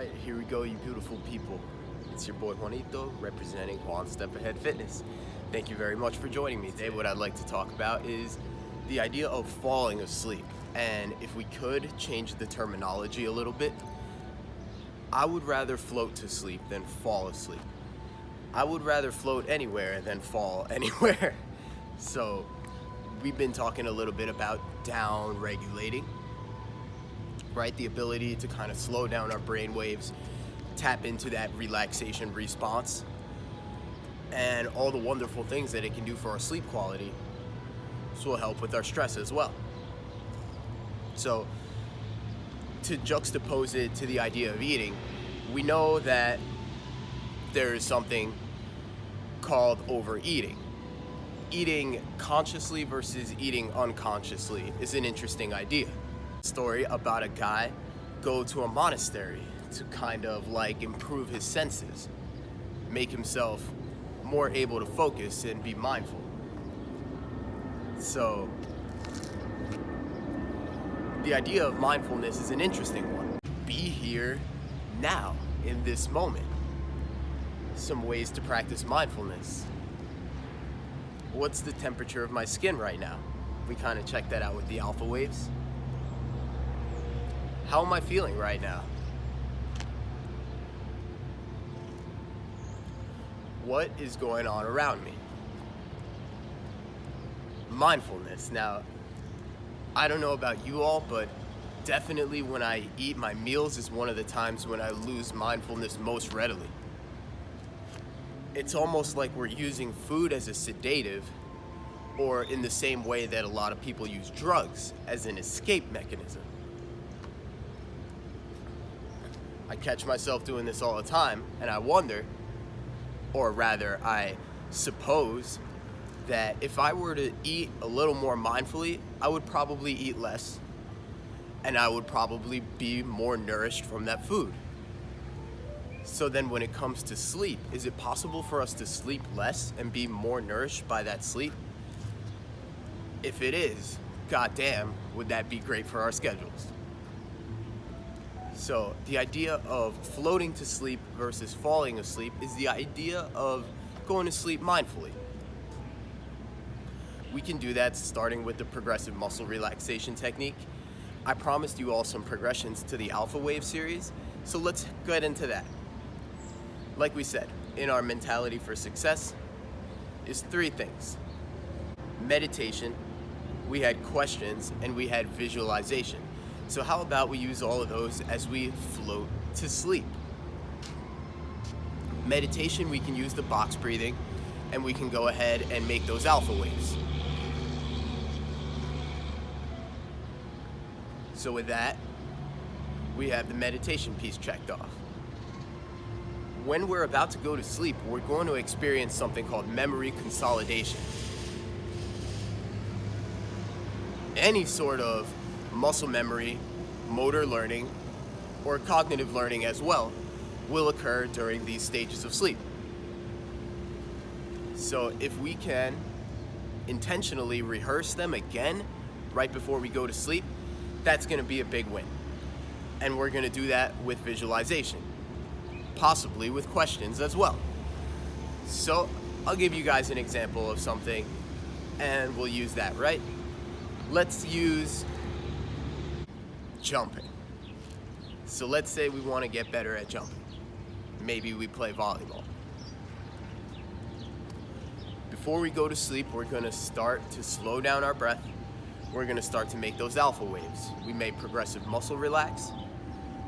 right, here we go, you beautiful people. It's your boy Juanito, representing Juan Step Ahead Fitness. Thank you very much for joining me today. What I'd like to talk about is the idea of falling asleep. And if we could change the terminology a little bit, I would rather float to sleep than fall asleep. I would rather float anywhere than fall anywhere. So we've been talking a little bit about down regulating, right? The ability to kind of slow down our brain waves, tap into that relaxation response, and all the wonderful things that it can do for our sleep quality. This will help with our stress as well. So to juxtapose it to the idea of eating, we know that there is something called overeating. Eating consciously versus eating unconsciously is an interesting idea. Story about a guy go to a monastery to kind of like improve his senses, make himself more able to focus and be mindful. So the idea of mindfulness is an interesting one. Be here now in this moment. Some ways to practice mindfulness. What's the temperature of my skin right now? We kind of check that out with the alpha waves. How am I feeling right now? What is going on around me? Mindfulness. Now, I don't know about you all, but definitely when I eat my meals is one of the times when I lose mindfulness most readily. It's almost like we're using food as a sedative, or in the same way that a lot of people use drugs as an escape mechanism. I catch myself doing this all the time, and I wonder, or rather I suppose, that if I were to eat a little more mindfully, I would probably eat less, and I would probably be more nourished from that food. So then when it comes to sleep, is it possible for us to sleep less and be more nourished by that sleep? If it is, goddamn, would that be great for our schedules? So the idea of floating to sleep versus falling asleep is the idea of going to sleep mindfully. We can do that starting with the progressive muscle relaxation technique. I promised you all some progressions to the Alpha Wave series, so let's get into that. Like we said, in our mentality for success is three things. Meditation, we had questions, and we had visualization. So how about we use all of those as we float to sleep? Meditation, we can use the box breathing, and we can go ahead and make those alpha waves. So with that, we have the meditation piece checked off. When we're about to go to sleep, we're going to experience something called memory consolidation. Any sort of muscle memory, motor learning, or cognitive learning as well will occur during these stages of sleep. So if we can intentionally rehearse them again right before we go to sleep, that's going to be a big win. And we're going to do that with visualization, possibly with questions as well. So I'll give you guys an example of something and we'll use that, right? Let's use jumping. So let's say we want to get better at jumping. Maybe we play volleyball. Before we go to sleep, we're going to start to slow down our breath. We're going to start to make those alpha waves. We made progressive muscle relax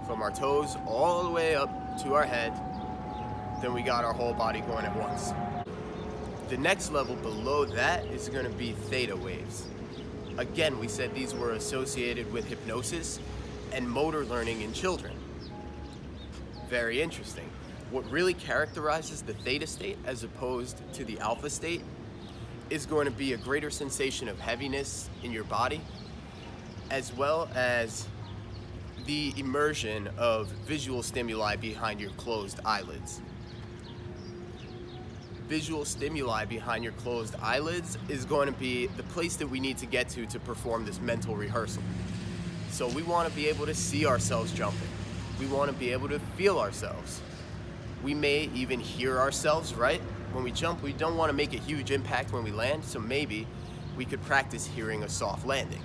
from our toes all the way up to our head. Then we got our whole body going at once. The next level below that is going to be theta waves. Again, we said these were associated with hypnosis and motor learning in children. Very interesting. What really characterizes the theta state as opposed to the alpha state is going to be a greater sensation of heaviness in your body, as well as the immersion of visual stimuli behind your closed eyelids. Visual stimuli behind your closed eyelids is going to be the place that we need to get to perform this mental rehearsal. So we want to be able to see ourselves jumping. We want to be able to feel ourselves. We may even hear ourselves, right? When we jump, we don't want to make a huge impact when we land, so maybe we could practice hearing a soft landing.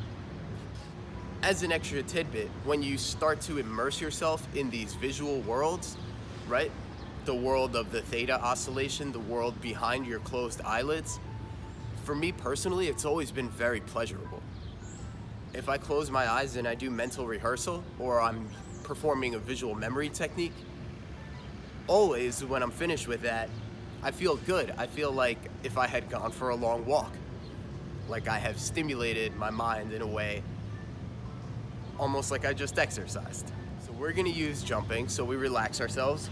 As an extra tidbit, when you start to immerse yourself in these visual worlds, right? The world of the theta oscillation, the world behind your closed eyelids, for me personally, it's always been very pleasurable. If I close my eyes and I do mental rehearsal, or I'm performing a visual memory technique, always when I'm finished with that, I feel good. I feel like if I had gone for a long walk, like I have stimulated my mind in a way, almost like I just exercised. So we're gonna use jumping so we relax ourselves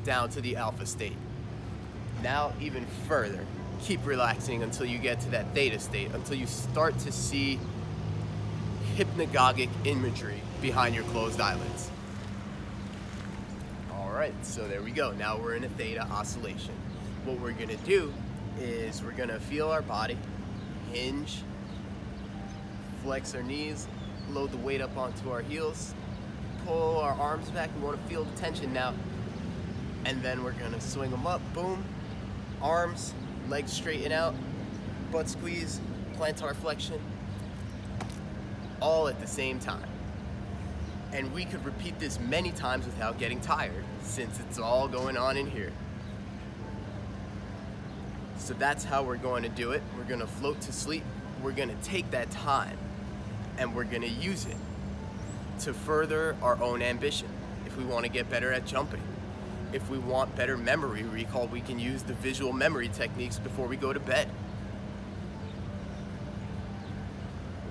down to the alpha state. Now even further, keep relaxing until you get to that theta state, until you start to see hypnagogic imagery behind your closed eyelids. All right, so there we go. Now we're in a theta oscillation. What we're gonna do is we're gonna feel our body, hinge, flex our knees, load the weight up onto our heels, pull our arms back. We wanna feel the tension now. And then we're gonna swing them up, boom, arms, legs straighten out, butt squeeze, plantar flexion, all at the same time. And we could repeat this many times without getting tired, since it's all going on in here. So that's how we're going to do it. We're gonna float to sleep. We're gonna take that time and we're gonna use it to further our own ambition. If we wanna get better at jumping, if we want better memory recall, we can use the visual memory techniques before we go to bed.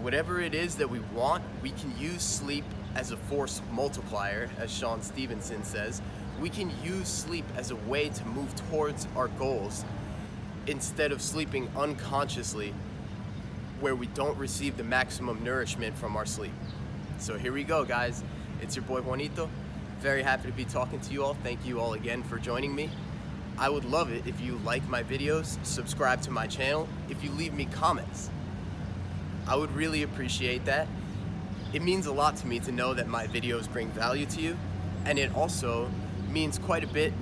Whatever it is that we want, we can use sleep as a force multiplier, as Sean Stevenson says. We can use sleep as a way to move towards our goals instead of sleeping unconsciously where we don't receive the maximum nourishment from our sleep. So here we go, guys. It's your boy Juanito. Very happy to be talking to you all. Thank you all again for joining me. I would love it if you like my videos, subscribe to my channel, if you leave me comments. I would really appreciate that. It means a lot to me to know that my videos bring value to you, and it also means quite a bit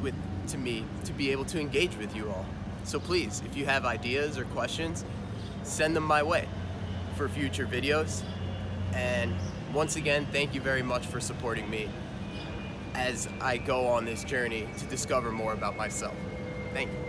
to me to be able to engage with you all. So please, if you have ideas or questions, send them my way for future videos. And once again, thank you very much for supporting me as I go on this journey to discover more about myself. Thank you.